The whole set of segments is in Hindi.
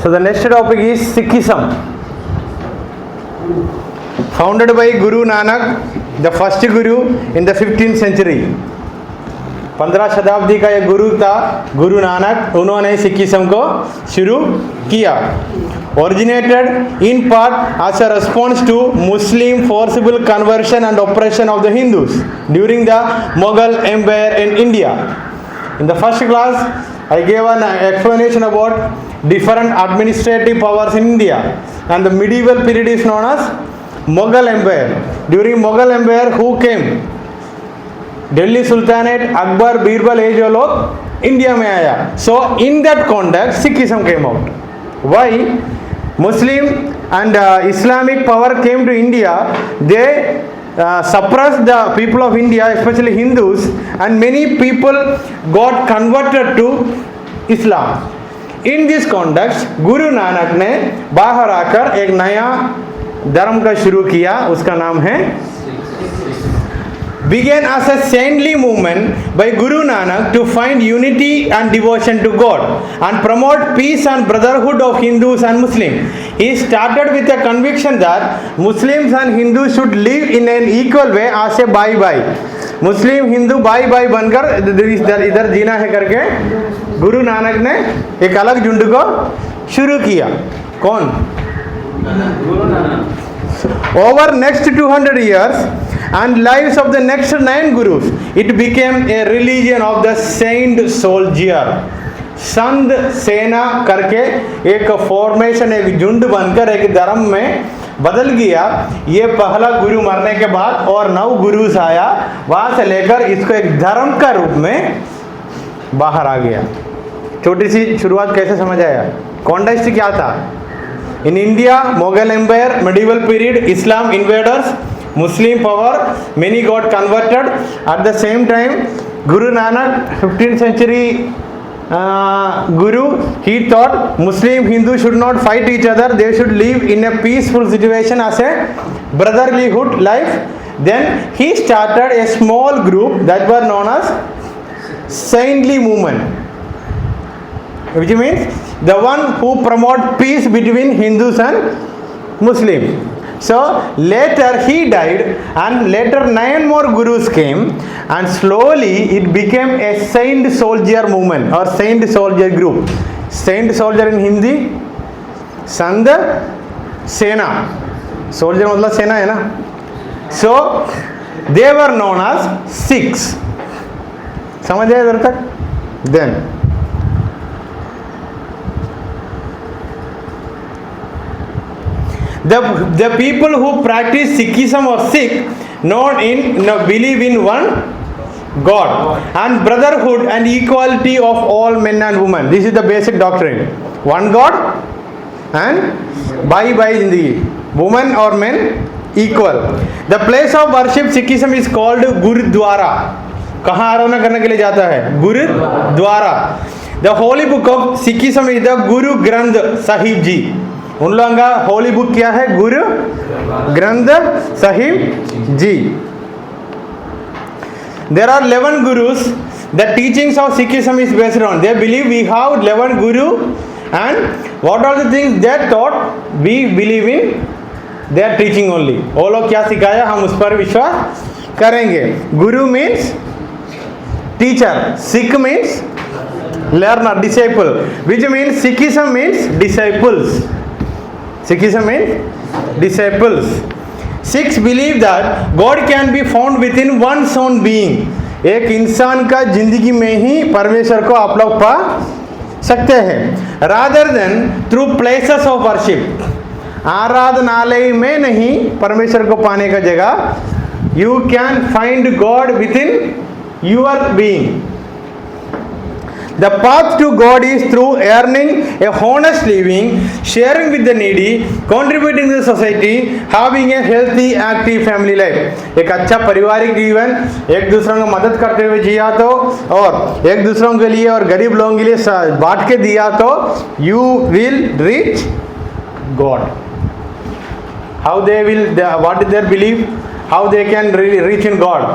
So the next topic is Sikhism. Founded by Guru Nanak, the first Guru in the 15th century. 15 शताब्दी का ये गुरु था गुरु नानक, उन्होंने सिखिज्म को शुरू किया. Originated in part as a response to Muslim forcible conversion and oppression of the Hindus during the Mughal Empire in India. In the first class, I gave an explanation about different administrative powers in India, and the medieval period is known as Mughal Empire. During Mughal Empire, who came? Delhi sultanate, Akbar, Birbal, ये जो लोग इंडिया में आया. So in that context Sikhism came out. Why Muslim and Islamic power came to India, they suppressed the people of India, especially Hindus, and many people got converted to Islam. In this context, Guru Nanak ने बाहर आकर एक नया धर्म का शुरू किया, उसका नाम है began as a saintly movement by Guru Nanak to find unity and devotion to God and promote peace and brotherhood of Hindus and Muslims. He started with a conviction that Muslims and Hindus should live in an equal way as a bye-bye. Muslim Hindu by by बनकर इधर जीना है करके गुरु नानक ने एक अलग झुंड को शुरू किया. कौन? Guru Nanak. Over next 200 years and lives of the next 9 gurus, it became a religion of the saint soldier. संत सेना करके एक फॉर्मेशन, एक झुंड बनकर एक धर्म में बदल गया. ये पहला गुरु मरने के बाद और 9 गुरुस आया, वहां से लेकर इसको एक धर्म का रूप में बाहर आ गया. छोटी सी शुरुआत कैसे समझ आया? कॉन्टेक्स्ट क्या था? In India, Mughal Empire, medieval period, Islam invaders, Muslim power, many got converted. At the same time, Guru Nanak, 15th century Guru, he thought Muslim, Hindu should not fight each other. They should live in a peaceful situation as a brotherlyhood life. Then he started a small group that were known as saintly movement, which means the one who promote peace between Hindus and Muslims. So later he died, and later 9 more gurus came, and slowly it became a saint soldier movement or saint soldier group. Saint soldier in Hindi, Sant Sena. Soldier मतलब सेना है ना. So they were known as Sikhs. समझ आया इधर तक? Then the people who practice Sikhism or Sikh believe in one God and brotherhood and equality of all men and women. This is the basic doctrine. One God and bye zindagi. Women or men equal. The place of worship Sikhism is called Gurudwara. कहाँ आराधना करने के लिए जाता है? Gurdwara. The holy book of Sikhism is the Guru Granth Sahib Ji. उन लोगों का होली बुक क्या है? गुरु ग्रंथ साहिब जी. There are 11 gurus. The teachings of Sikhism is based on. They believe we have 11 guru, and what are the things they taught, we believe in their teaching only. वो लोग क्या सिखाया हम उस पर विश्वास करेंगे. गुरु means teacher, Sikh means learner, disciple, which means Sikhism means disciples. Sikhism means disciples. Sikhs believe that God can be found within one's own being. एक इंसान का जिंदगी में ही परमेश्वर को आप लोग पा सकते हैं. Rather than through places of worship. आराधनालय में नहीं परमेश्वर को पाने का जगह. You can find God within your being. The path to God is through earning a honest living, sharing with the needy, contributing to the society, having a healthy, active family life. एक अच्छा पारिवारिक जीवन, एक दूसरों को मदद करते हुए जिया तो, और एक दूसरों के लिए और गरीब लोगों के लिए बांट के दिया तो, you will reach God. How they will, what is their belief? How they can reach in God?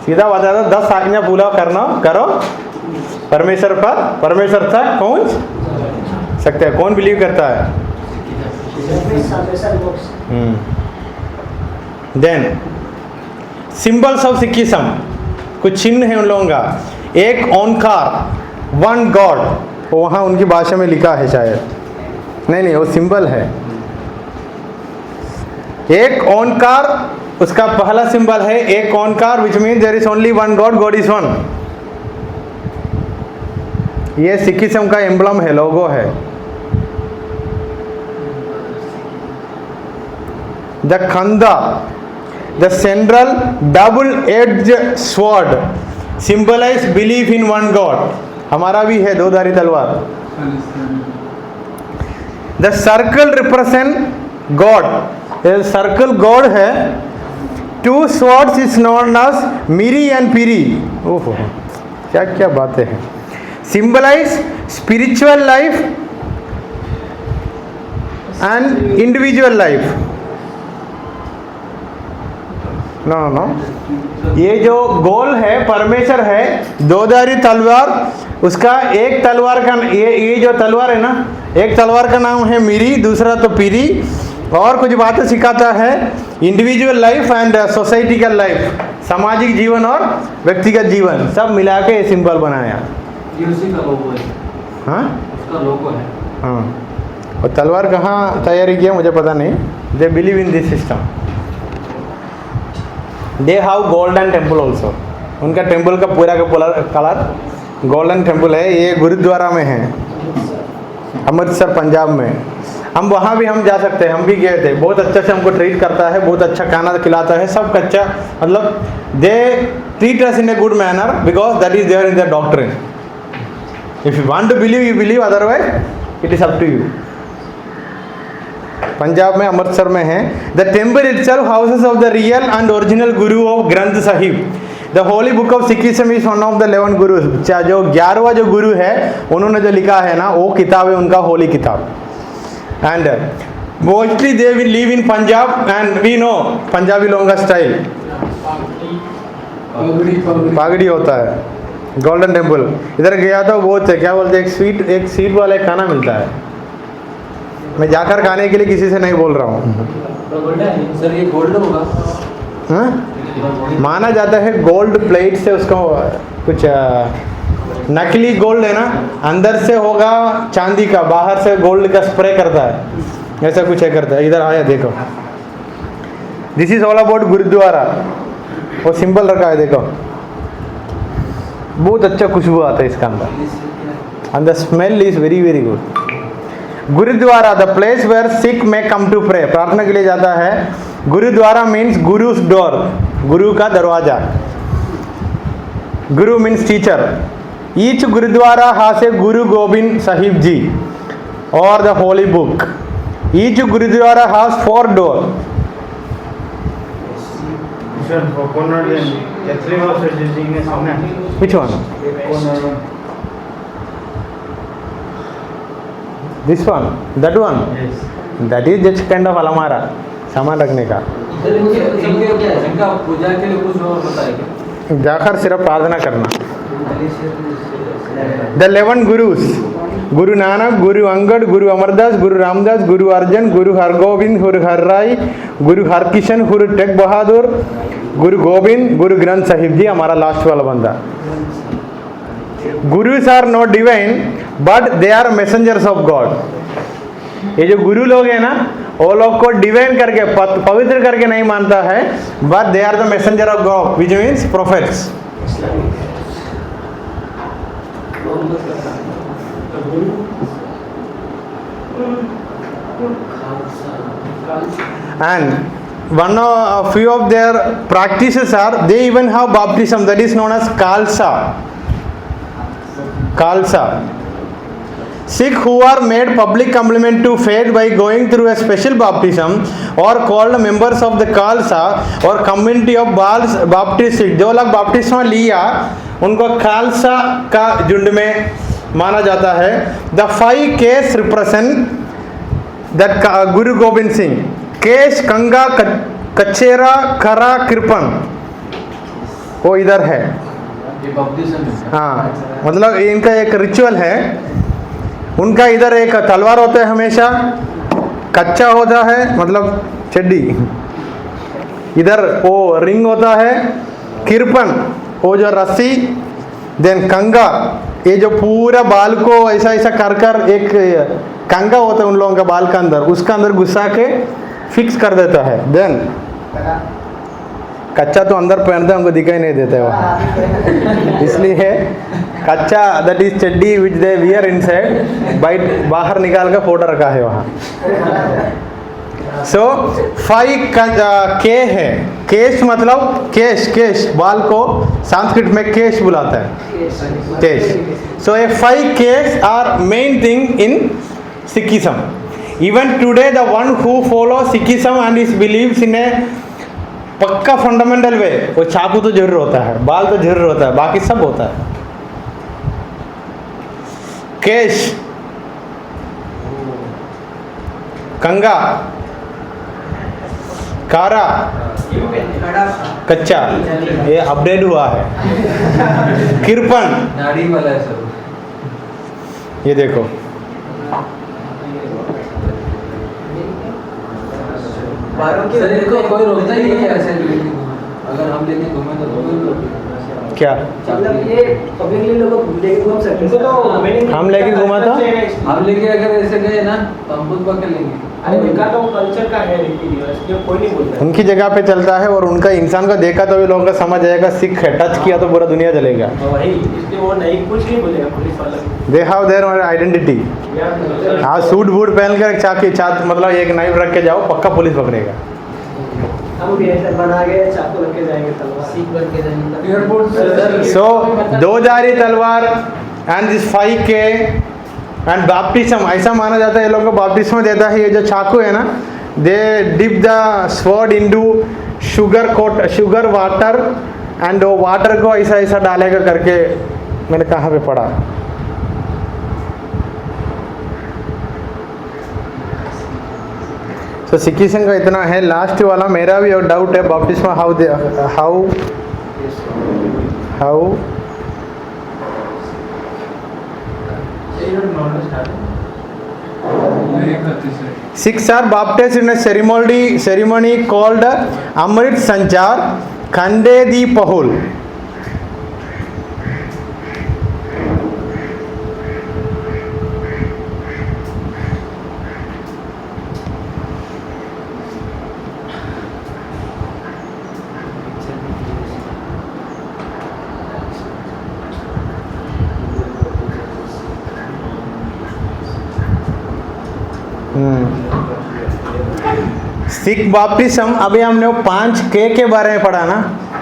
सीधा बता दो, 10 आज्ञा पूरा करना करो, परमेश्वर पर, परमेश्वर तक पहुंच सकते हैं। कौन बिलीव करता है? देन सिंबल्स ऑफ सिखिज्म, कुछ चिन्ह है उन लोगों का। एक ओंकार, वन गॉड, वहाँ उनकी भाषा में लिखा है शायद, नहीं वो सिंबल है। एक ओंकार उसका पहला सिंबल है, Ek Onkar which mean there is only one god, god is one. ये सिखिज्म का एम्बलम है, लोगो है। The khanda, the central double edged sword, symbolise belief in one god. हमारा भी है दो-धारी तलवार। The circle represent god, circle god है। Two swords is known as miri and piri. ओहो, क्या क्या बातें हैं। Symbolise spiritual life and individual life. No, ये जो गोल है परमेश्वर है, दो-धारी तलवार, उसका एक तलवार का ये जो तलवार है ना, एक तलवार का नाम है मिरी, दूसरा तो पिरी, और कुछ बातें सिखाता है individual life and societal life, सामाजिक जीवन और व्यक्तिगत जीवन, सब मिला के ये सिंबल बनाया। ये उसी का लोगो है। हाँ, उसका लोगो है। हाँ, और तलवार कहाँ तैयारी किया मुझे पता नहीं। They believe in this system. They have golden temple also, उनका टेम्पल का पूरा कलर गोल्डन टेम्पल है। ये गुरुद्वारा में है, अमृतसर पंजाब में। हम वहाँ भी हम जा सकते हैं, हम भी गए थे। बहुत अच्छा से हमको ट्रीट करता है, बहुत अच्छा खाना खिलाता है, सब कच्चा, मतलब they treat us in a good manner because that is there in the doctrine. If you want to believe you believe, otherwise it is up to you. Punjab में अमृतसर में है। The temple itself houses of the real and original guru of Granth Sahib. The holy book of Sikhism is one of the 11 gurus. जो 11वां जो गुरु है उन्होंने जो लिखा है ना, वो किताब है उनका होली किताब। And mostly they will live in Punjab and we know Punjabi लोगों का स्टाइल पागड़ी होता है। गोल्डन टेम्पल इधर गया तो बहुत क्या बोलते हैं, एक स्वीट वाला एक खाना मिलता है। मैं जाकर खाने के लिए किसी से नहीं बोल रहा हूँ। सर ये गोल्ड होगा? हाँ, माना जाता है गोल्ड प्लेट से उसको कुछ नकली गोल्ड है ना, अंदर से होगा चांदी का, बाहर से गोल्ड का स्प्रे करता है, ऐसा कुछ है करता है। इधर आया देखो, this is all about gurdwara. वो सिंबल रखा है देखो, बहुत अच्छा खुशबू आता है इसका अंदर, and the smell is very very good. Gurdwara, the place where Sikh may come to pray, प्रार्थना के लिए जाता है। गुरुद्वारा मीन्स गुरुस डोर, गुरु का दरवाजा। Guru means teacher. Each gurdwara has a Guru Gobind Sahib Ji or the holy book. Each Gurudwara has 4 doors. Which one? This one? That one? Yes. That is just kind of alamara, सामान रखने का। इनका पूजा के लिए कुछ और होता है क्या? जाकर सिर्फ प्रार्थना करना। The 11 Gurus, Guru Nanak, Guru Angad, Guru Amardas, Guru Ramdas, Guru Arjan, Guru Hargobind, Guru Harrai, Guru Harkishan, Guru Tek Bahadur, Guru Gobind, Guru Granth Sahib Ji, हमारा लास्ट वाला बंदा। Gurus are not divine, but they are messengers of God. ये जो गुरु लोग हैं ना, वो लोग को डिवाइन करके पवित्र करके नहीं मानता है, but they are the messenger of God, which means prophets. And a few of their practices are, they even have baptism, that is known as Khalsa. Khalsa. Sikh who are made public compliment to faith by going through a special baptism or called members of the Khalsa or community of Baptist Sikh. जो लोग बपतिस्मा लिया उनको खालसा का झुंड में माना जाता है। द 5 केस रिप्रेजेंट दैट गुरु गोविंद सिंह। केश, कंगा, कचेरा, खरा, कृपन, वो इधर है। ये बपतिस्म है। हाँ, मतलब इनका एक रिचुअल है। उनका इधर एक तलवार होता है हमेशा, कच्चा होता है मतलब चड्डी, इधर वो रिंग होता है, किरपन वो जो रस्सी, देन कंगा ये जो पूरा बाल को ऐसा ऐसा कर कर एक कंगा होता है उन लोगों का बाल का अंदर, उसका अंदर घुसा के फिक्स कर देता है। देन कच्चा तो अंदर पहनते हैं, हमको दिखाई नहीं देता है वहाँ, इसलिए कच्चा दैट इज चड्डी विच दे वियर इनसाइड, बाहर निकाल कर फोटो रखा है वहाँ। सो 5 के है, केश मतलब केश, केश बाल को संस्कृत में केश बुलाता है, केश। सो ये 5 kesh are main thing in Sikhism. Even today the one who follow Sikhism and is believes in a pakka fundamental वे, वो चाकू तो जरूर होता है, बाल तो जरूर होता है, बाकी सब होता है। केश, कंगा, कारा, कच्चा ये अपडेट हुआ है, किरपन दाढ़ी वाला है सब। ये देखो, सर इसको कोई रोकता ही नहीं है ऐसे लेके घूमना। अगर हम लेके घूमे तो कोई नहीं रोकेगा। क्या मतलब ये पब्लिकली लोग लेके घूम सकते हैं, तो हम लेके घूमा था, हम लेके अगर ऐसे गए ना तो हम खुद पकड़ लेंगे। अरे उनका तो कल्चर का है रीति कोई नहीं बोलता। उनकी जगह पे चलता है और उनका इंसान को देखा तो भी लोगों का समझ आएगा सिख है, टच किया तो पूरा दुनिया चलेगा। वही इसलिए वो नहीं कुछ नहीं बोलेगा पुलिस वाला। They have their identity. हाँ सूट बूट पहन कर चाकी चात मतलब एक नाइफ रख के जाओ, पक्का पुलिस पकड़ेगा। हम भी ऐसे बना के चाकू रख के जाएंगे, तलवार सीख बन के जाएंगे एयरपोर्ट। सो 2 धारी तलवार एंड दिस 5 के एंड बैप्टिज्म, ऐसा माना जाता है ये लोगों को बैप्टिज्म देता है। ये जो चाकू है ना, they dip the sword into sugar water and वो वाटर को ऐसा ऐसा डालेगा करके, मैंने कहाँ पे पढ़ा। तो सिखिज्म का इतना है। लास्ट वाला मेरा भी और डाउट है, baptism how Sikhs are baptized in a ceremony called Amrit Sanchar Khande di Pahul. Sikh baptism अभी हमने वो 5 के बारे में पढ़ा ना,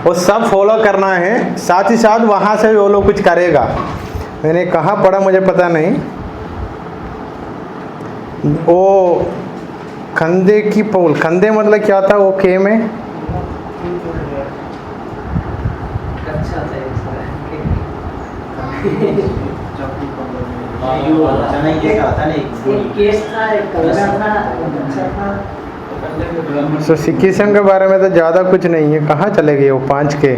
वो सब फॉलो करना है, साथ ही साथ वहाँ से वो लोग कुछ करेगा। मैंने कहाँ पढ़ा मुझे पता नहीं, वो कंधे की पौल, कंधे मतलब क्या था वो के में तो सिखिज्म के बारे में तो ज़्यादा कुछ नहीं है, कहाँ चले गए वो 5 के।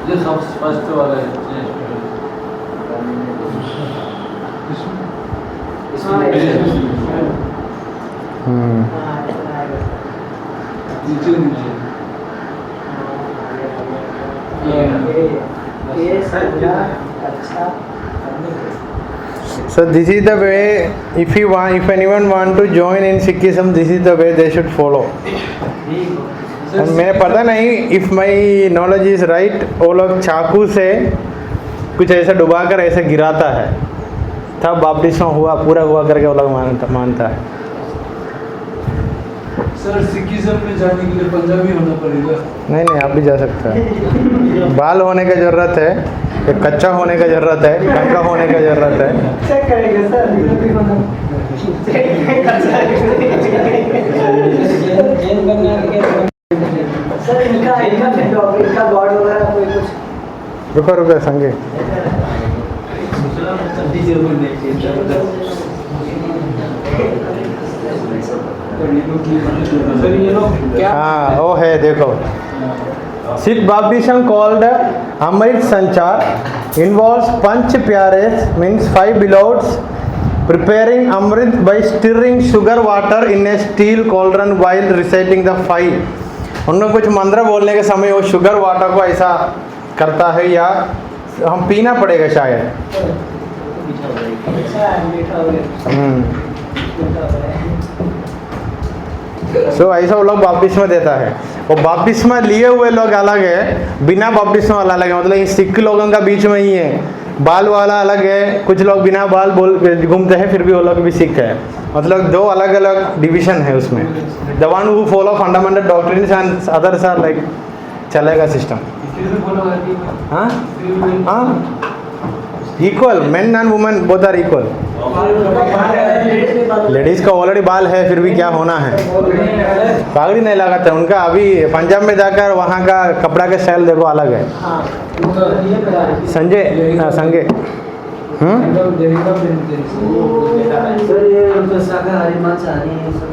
जो सब फर्स्ट वाला है So this is the way, if anyone want to join in Sikhism, this is the way they should follow. और मैं पता नहीं if my knowledge is right, वो लोग चाकू से कुछ ऐसा डुबा कर ऐसे गिराता है, तब बैप्टिज्म हुआ पूरा हुआ करके वो लोग मानता है। सर सिखिज्म में जाने के लिए पंजाबी होना पड़ेगा? नहीं आप भी जा सकते हैं। बाल होने का ज़रूरत है, एक कच्चा होने का ज़रूरत है, कंका होने का ज़रूरत है। चेक करेंगे सर, सर इनका गॉड वगैरह कोई कुछ रुको संगे। हाँ वो है देखो, Sikh baptism called Amrit Sanchar involves Panch Pyares, means 5 beloveds, preparing Amrit by stirring sugar water in a steel cauldron while reciting the 5. उनको कुछ मंत्र बोलने के समय वो शुगर वाटर को ऐसा करता है, या हम पीना पड़ेगा शायद। अच्छा है, मीठा हो गया। मीठा हो गया। सो ऐसा वो लोग बपतिस्मा देता है। वो बपतिस्मा लिए हुए लोग अलग है, बिना बपतिस्मा वाला अलग है। मतलब ये सिख लोगों का बीच में ही है, बाल वाला अलग है, कुछ लोग बिना बाल बोल घूमते हैं, फिर भी वो लोग भी सिख है। मतलब 2 अलग अलग डिवीजन है उसमें। The one who follow fundamental doctrines and others are like चलेगा सिस्टम। हाँ हाँ, equal, men and women both are equal. Ladies का ऑलरेडी बाल है, फिर भी क्या होना है, पागड़ी नहीं लगाते उनका। अभी पंजाब में जाकर वहाँ का कपड़ा का स्टाइल देखो अलग है। संजय संजय सर ये उनका शाकाहारी मांसाहारी सब